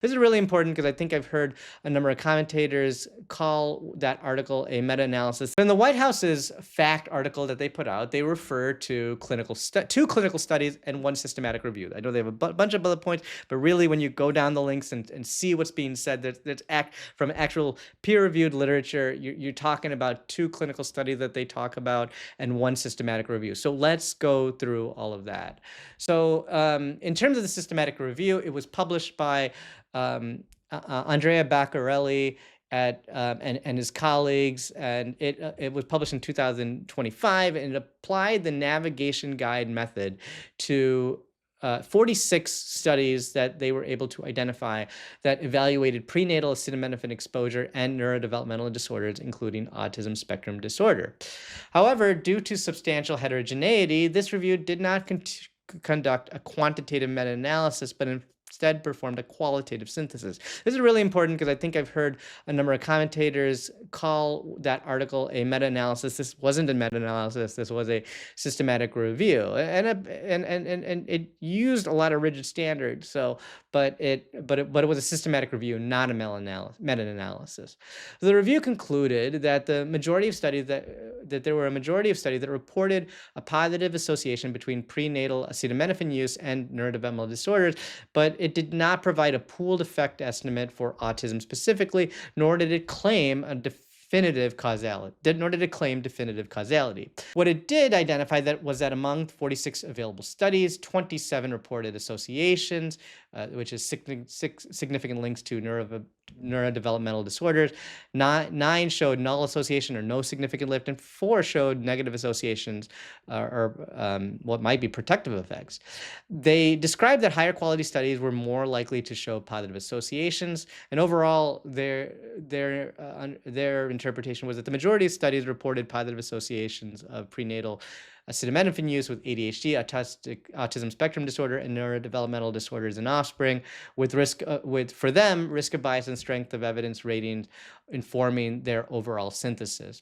This is really important because I think I've heard a number of commentators call that article a meta-analysis. In the White House's fact article that they put out, they refer to two clinical studies and one systematic review. I know they have a bunch of bullet points, but really when you go down the links and see what's being said, that's from actual peer-reviewed literature, you're talking about two clinical studies that they talk about and one systematic review. So let's go through all of that. So in terms of the systematic review, it was published by Andrea Baccarelli and his colleagues, and it was published in 2025, and it applied the navigation guide method to 46 studies that they were able to identify that evaluated prenatal acetaminophen exposure and neurodevelopmental disorders, including autism spectrum disorder. However, due to substantial heterogeneity, this review did not conduct a quantitative meta-analysis, but instead performed a qualitative synthesis. This is really important because I think I've heard a number of commentators call that article a meta-analysis. This wasn't a meta-analysis. This was a systematic review, and it used a lot of rigid standards. So, but it was a systematic review, not a meta-analysis. The review concluded that the majority of studies that there were a majority of studies that reported a positive association between prenatal acetaminophen use and neurodevelopmental disorders, but it did not provide a pooled effect estimate for autism specifically, nor did it claim definitive causality. What it did identify was that among 46 available studies, 27 reported associations, which is significant links to neurodevelopmental disorders. Nine showed null association or no significant lift, and 4 showed negative associations or what might be protective effects. They described that higher quality studies were more likely to show positive associations, and overall, their interpretation was that the majority of studies reported positive associations of prenatal acetaminophen use with ADHD, autism spectrum disorder, and neurodevelopmental disorders in offspring, with for them risk of bias and strength of evidence ratings informing their overall synthesis.